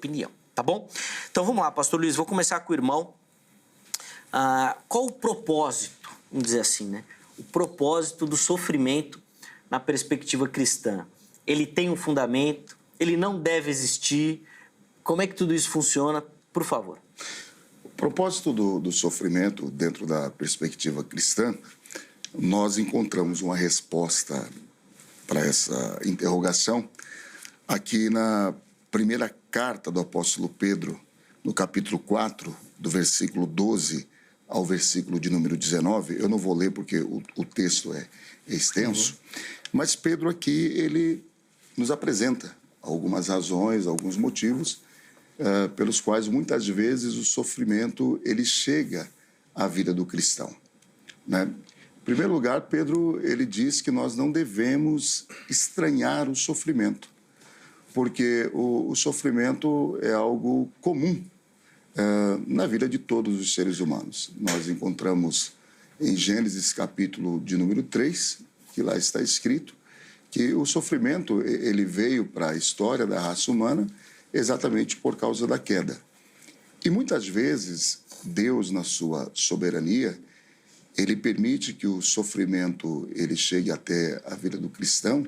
opinião, tá bom? Então vamos lá, pastor Luiz, vou começar com o irmão. Qual o propósito, vamos dizer assim, né? O propósito do sofrimento na perspectiva cristã? Ele tem um fundamento? Ele não deve existir? Como é que tudo isso funciona? Por favor. O propósito do sofrimento dentro da perspectiva cristã, nós encontramos uma resposta para essa interrogação aqui na primeira carta do apóstolo Pedro, no capítulo 4, do versículo 12 ao versículo de número 19. Eu não vou ler porque o texto é extenso, mas Pedro aqui, ele nos apresenta algumas razões, alguns motivos pelos quais muitas vezes o sofrimento ele chega à vida do cristão, né? Em primeiro lugar, Pedro ele diz que nós não devemos estranhar o sofrimento, porque o sofrimento é algo comum na vida de todos os seres humanos. Nós encontramos em Gênesis capítulo de número 3, que lá está escrito, que o sofrimento ele veio para a história da raça humana exatamente por causa da queda. E muitas vezes Deus, na sua soberania, ele permite que o sofrimento ele chegue até a vida do cristão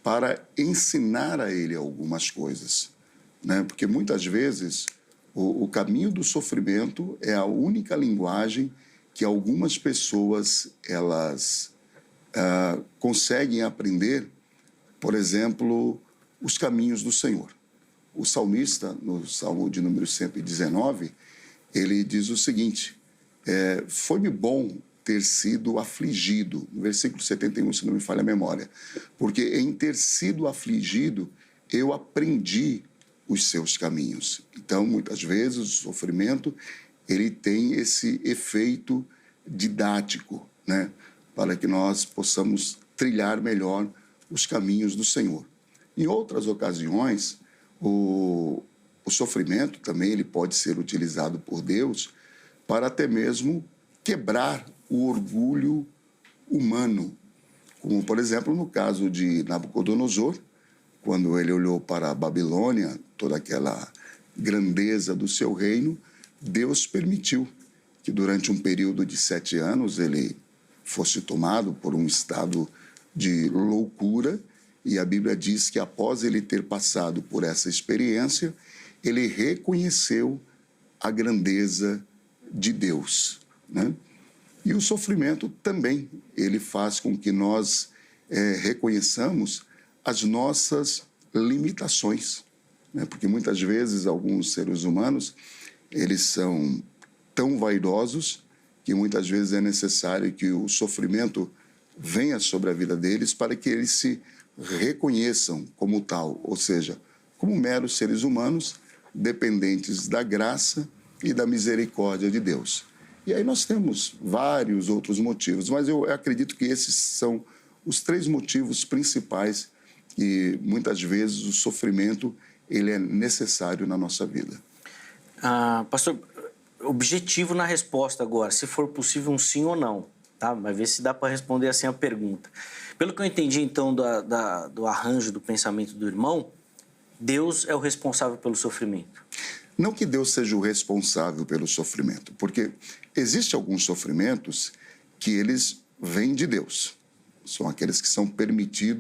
para ensinar a ele algumas coisas, né? Porque muitas vezes o caminho do sofrimento é a única linguagem que algumas pessoas elas conseguem aprender, por exemplo, os caminhos do Senhor. O salmista, no Salmo de número 119, ele diz o seguinte: foi-me bom ter sido afligido, no versículo 71, se não me falha a memória, porque em ter sido afligido, eu aprendi os seus caminhos. Então, muitas vezes, o sofrimento, ele tem esse efeito didático, né? Para que nós possamos trilhar melhor os caminhos do Senhor. Em outras ocasiões, o sofrimento também ele pode ser utilizado por Deus para até mesmo quebrar o orgulho humano, como, por exemplo, no caso de Nabucodonosor, quando ele olhou para a Babilônia, toda aquela grandeza do seu reino, Deus permitiu que durante um período de 7 anos ele fosse tomado por um estado de loucura, e a Bíblia diz que após ele ter passado por essa experiência, ele reconheceu a grandeza de Deus, né? E o sofrimento também, ele faz com que nós reconheçamos as nossas limitações, né? Porque muitas vezes alguns seres humanos, eles são tão vaidosos que muitas vezes é necessário que o sofrimento venha sobre a vida deles para que eles se reconheçam como tal, ou seja, como meros seres humanos dependentes da graça e da misericórdia de Deus. E aí nós temos vários outros motivos, mas eu acredito que esses são os 3 motivos principais que muitas vezes o sofrimento ele é necessário na nossa vida. Pastor, objetivo na resposta agora, se for possível um sim ou não, tá? Vai ver se dá para responder assim a pergunta. Pelo que eu entendi então do arranjo do pensamento do irmão, Deus é o responsável pelo sofrimento. Não que Deus seja o responsável pelo sofrimento, porque existem alguns sofrimentos que eles vêm de Deus. São aqueles que são permitidos